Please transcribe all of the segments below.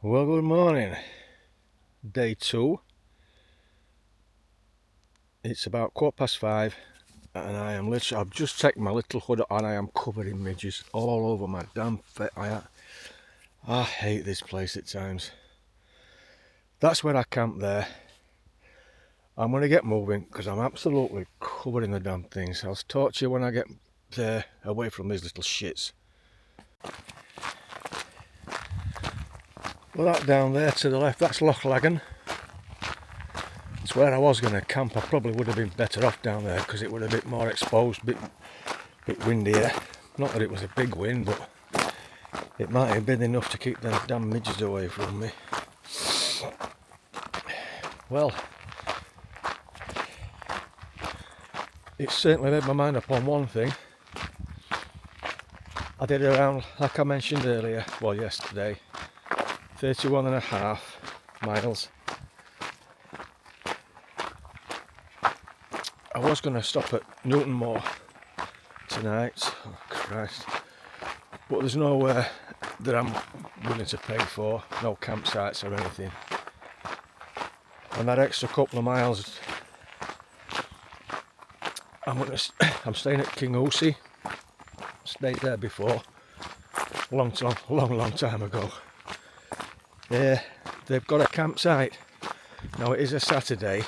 Well, good morning. Day 2. It's about 5:15 and I am literally, I've just taken my little hood and I am covered in midges all over my damn face. I hate this place at times. That's where I camp there. I'm going to get moving because I'm absolutely covered in the damn things. I'll talk to you when I get there, away from these little shits. Well, that down there to the left, that's Loch Laggan. It's where I was going to camp. I probably would have been better off down there because it would have been more exposed, bit windier. Not that it was a big wind, but it might have been enough to keep them damn midges away from me. Well, it's certainly made my mind up on one thing. I did around, like I mentioned earlier, well yesterday, 31.5 miles. I was going to stop at Newtonmore tonight, oh Christ, but there's nowhere that I'm willing to pay for, no campsites or anything. And that extra couple of miles, I'm staying at Kingussie. Stayed there before, long time ago. Yeah, they've got a campsite. Now it is a Saturday,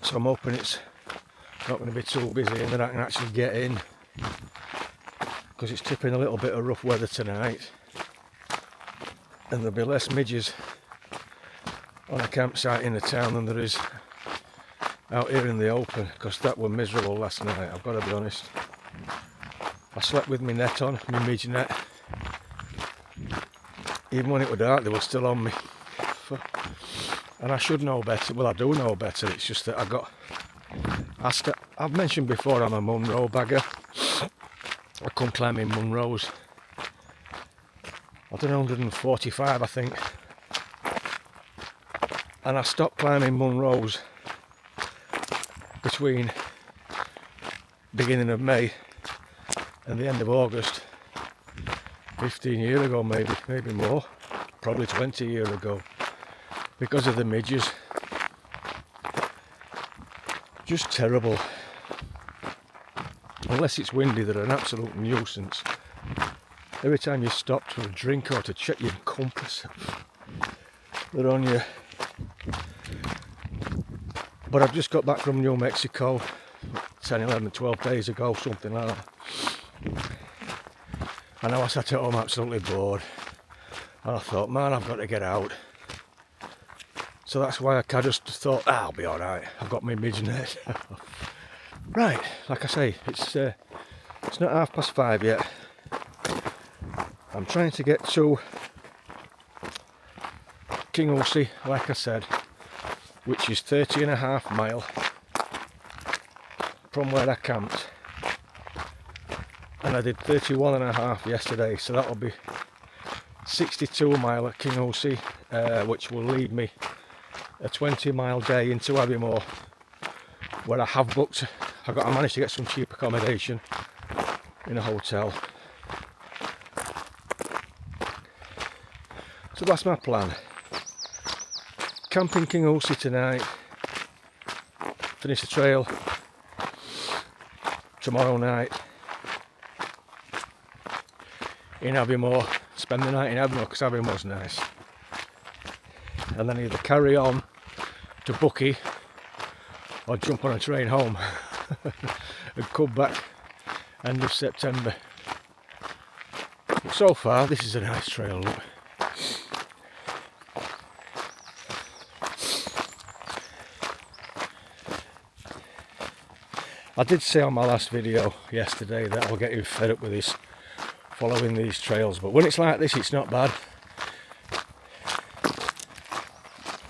so I'm hoping it's not going to be too busy and that I can actually get in, because it's tipping a little bit of rough weather tonight and there'll be less midges on a campsite in the town than there is out here in the open, because that were miserable last night, I've got to be honest. I slept with my net on, my midge net. Even when it was dark, they were still on me. And I should know better. Well, I do know better. It's just that I've mentioned before, I'm a Munro bagger. I come climbing Munros. I've done 145, I think. And I stopped climbing Munros between beginning of May and the end of August. 15 years ago, maybe more. Probably 20 years ago. Because of the midges. Just terrible. Unless it's windy, they're an absolute nuisance. Every time you stop to a drink or to check your compass, they're on you. But I've just got back from New Mexico 10, 11, 12 days ago, something like that. And I was sat at home absolutely bored. And I thought, man, I've got to get out. So that's why I just thought, I'll be alright. I've got my midge net. Right, like I say, it's not 5:30 yet. I'm trying to get to Kingussie, like I said, which is 30.5 miles from where I camped. And I did 31.5 yesterday, so that'll be 62 miles at Kingussie, which will lead me a 20-mile day into Aviemore, where I have booked. I managed to get some cheap accommodation in a hotel. So that's my plan. Camping Kingussie tonight. Finish the trail tomorrow night in Aviemore. Spend the night in Aviemore because Aviemore's nice. And then either carry on to Bucky or jump on a train home and come back end of September. But so far, this is a nice trail, look. I did say on my last video yesterday that I'll get you fed up with this, following these trails, but when it's like this, it's not bad.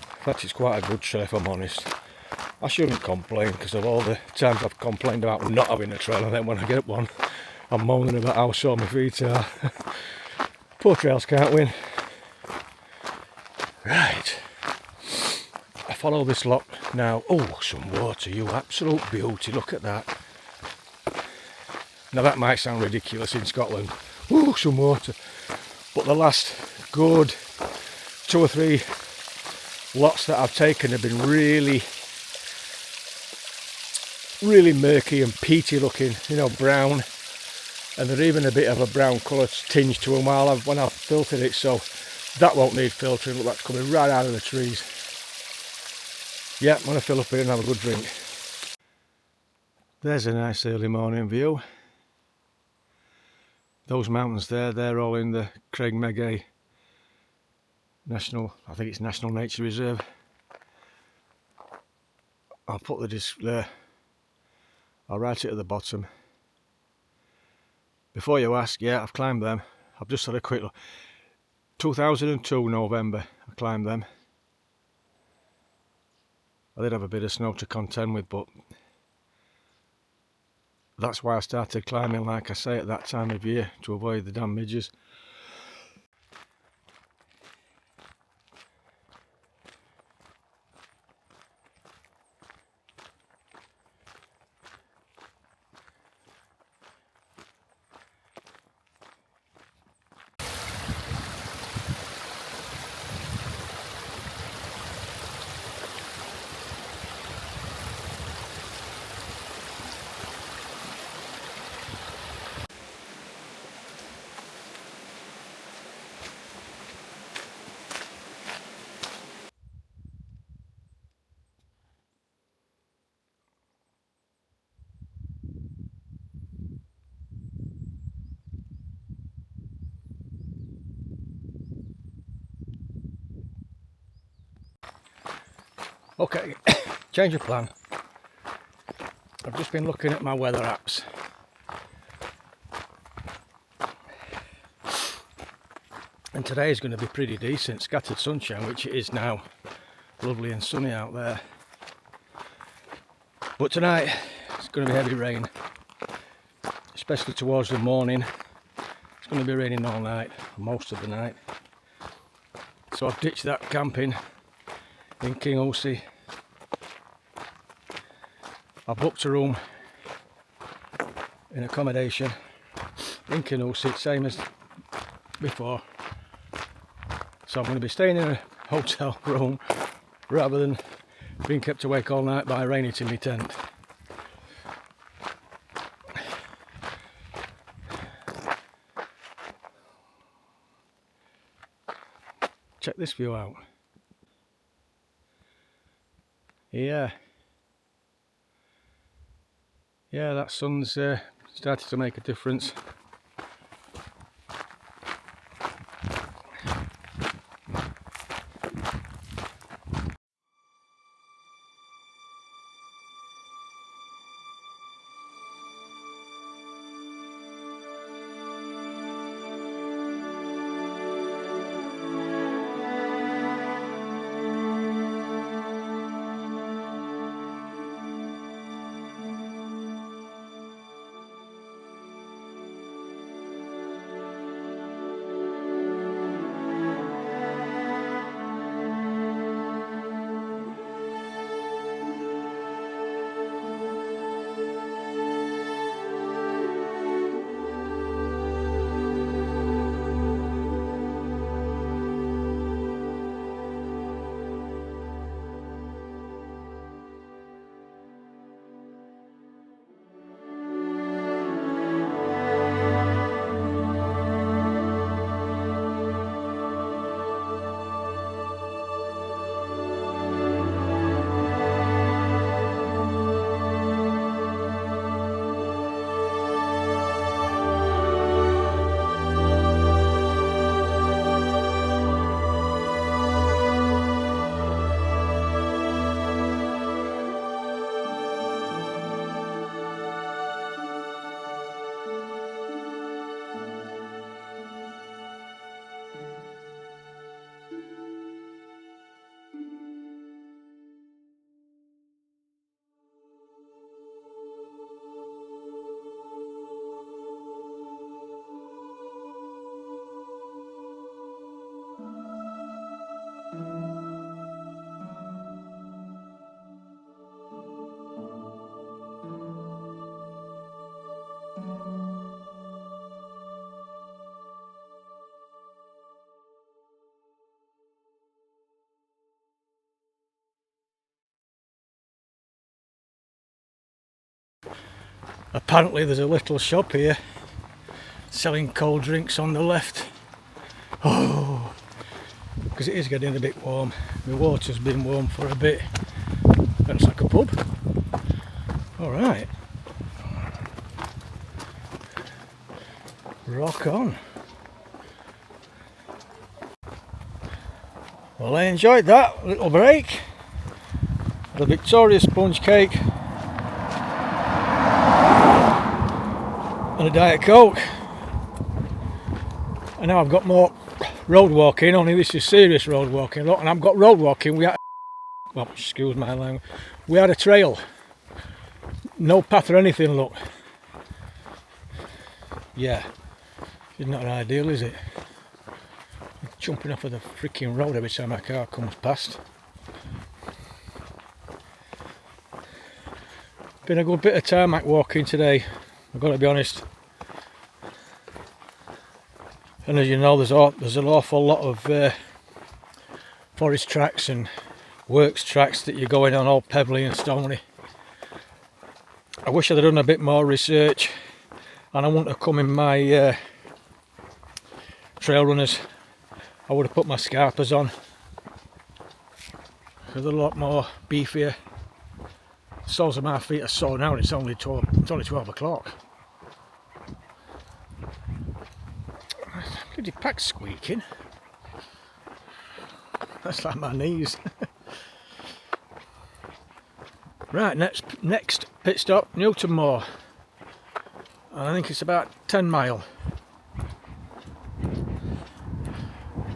In fact, it's quite a good trail, if I'm honest. I shouldn't complain because of all the times I've complained about not having a trail, and then when I get one, I'm moaning about how sore my feet are. Poor trails can't win. Right. I follow this loch now. Oh, some water, you absolute beauty. Look at that. Now that might sound ridiculous in Scotland. Oh, some water. but the last good 2 or 3 lots that I've taken have been really murky and peaty looking, you know, brown, and they're even a bit of a brown colour tinge to them when I've filtered it, so that won't need filtering. Look, that's coming right out of the trees. Yeah, I'm going to fill up here and have a good drink. There's a nice early morning view. Those mountains there, they're all in the Creag Meagaidh National, I think it's National Nature Reserve. I'll put the disc there. I'll write it at the bottom. Before you ask, yeah, I've climbed them. I've just had a quick look. 2002 November, I climbed them. I did have a bit of snow to contend with, but that's why I started climbing, like I say, at that time of year, to avoid the damn midges. Okay, change of plan. I've just been looking at my weather apps. And today is going to be pretty decent, scattered sunshine, which it is now. Lovely and sunny out there. But tonight, it's going to be heavy rain, especially towards the morning. It's going to be raining all night, most of the night. So I've ditched that camping in Kingussie. I've booked a room in accommodation in Kingussie, same as before. So I'm going to be staying in a hotel room rather than being kept awake all night by rain hitting my tent. Check this view out. Yeah, that sun's started to make a difference. Apparently there's a little shop here selling cold drinks on the left. Oh, because it is getting a bit warm. The water's been warm for a bit. That's like a pub. Alright. Rock on. Well, I enjoyed that little break. The Victoria sponge cake and a Diet Coke. And now I've got more road walking, only this is serious road walking. Look, and I've got road walking. We had, well, excuse my language, we had a trail. No path or anything, look. Yeah, it's not ideal, is it? I'm jumping off of the freaking road every time my car comes past. Been a good bit of tarmac walking today, I've got to be honest. And as you know, there's an awful lot of forest tracks and works tracks that you're going on, all pebbly and stony. I wish I'd done a bit more research, and I wouldn't have come in my trail runners. I would have put my scarpers on, because they're a lot more beefier. The soles of my feet are sore now, and it's only 12 o'clock. Bloody pack squeaking. That's like my knees. Right, next pit stop, Newton Moor. And I think it's about 10 mile.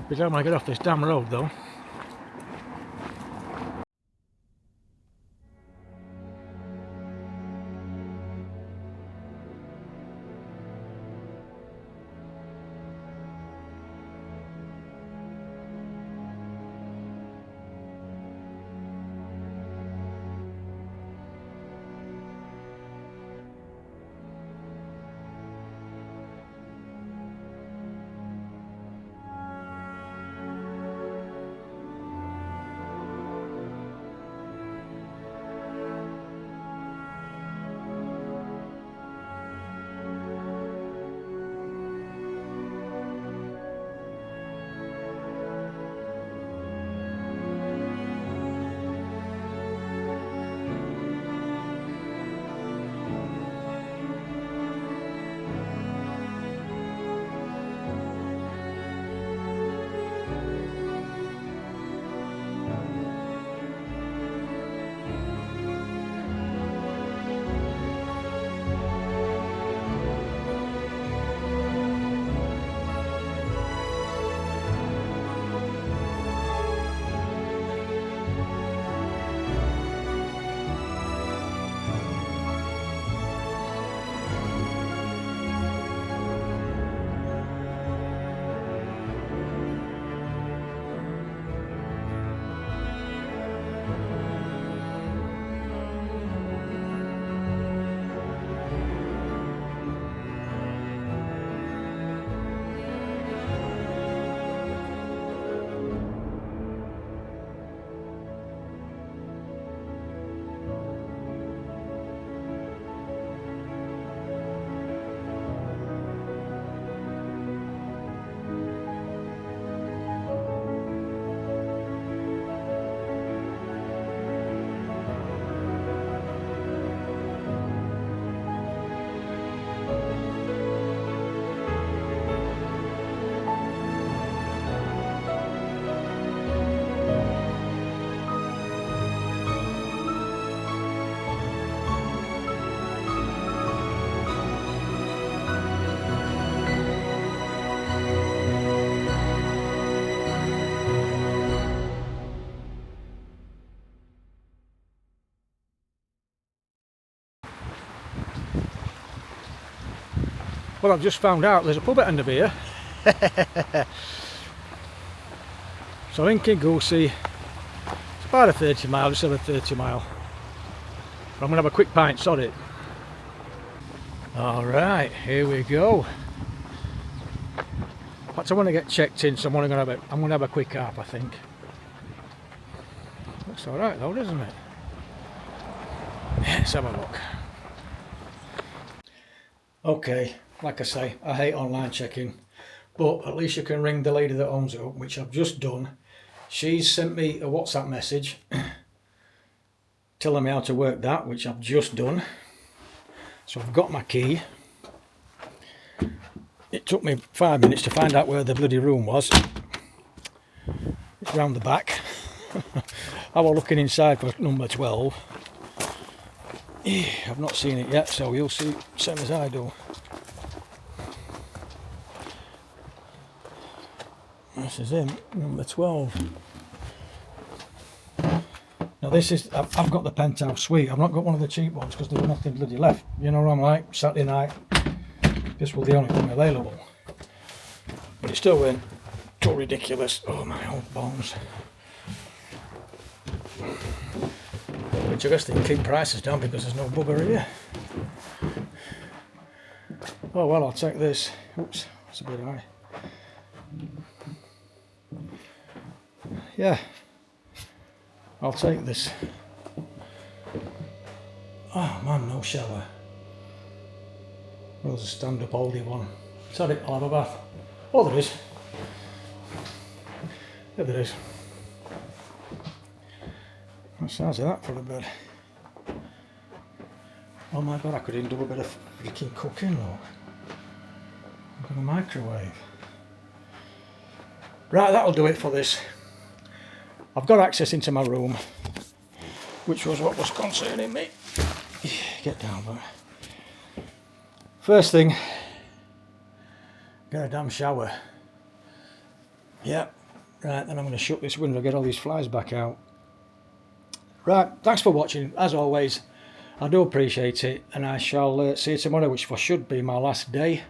We don't want to get off this damn road though. Well, I've just found out there's a pub at the end of here. So in Kingussie, it's about a 30 mile, just over 30 mile. But I'm going to have a quick pint, sod it. Alright, here we go. In fact, I want to get checked in, so I'm going to have a quick half, I think. Looks alright though, doesn't it? Let's have a look. Okay, like I say, I hate online checking, but at least you can ring the lady that owns it up, which I've just done. She's sent me a WhatsApp message telling me how to work that, which I've just done. So I've got my key. It took me 5 minutes to find out where the bloody room was. It's round the back. I was looking inside for number 12. I've not seen it yet, so you'll see same as I do. This is him, number 12. Now this is, I've got the penthouse suite. I've not got one of the cheap ones because there was nothing bloody left. You know what I'm like, Saturday night, this was the only thing available. But it still went too ridiculous. Oh my old bones. Which I guess they can keep prices down because there's no bugger here. Oh well, I'll take this. Oops, that's a bit high. Yeah, I'll take this. Oh man, no shower. Well, there's a stand-up oldie one. Sorry, I'll have a bath. Oh, there is. Yeah, there is. What size is that for a bed? Oh my god, I could even do a bit of freaking cooking, look. I've got a microwave. Right, that'll do it for this. I've got access into my room, which was what was concerning me. Get down there. First thing, get a damn shower. Yep. Right, then I'm going to shut this window, get all these flies back out. Right, thanks for watching. As always, I do appreciate it, and I shall see you tomorrow, which should be my last day.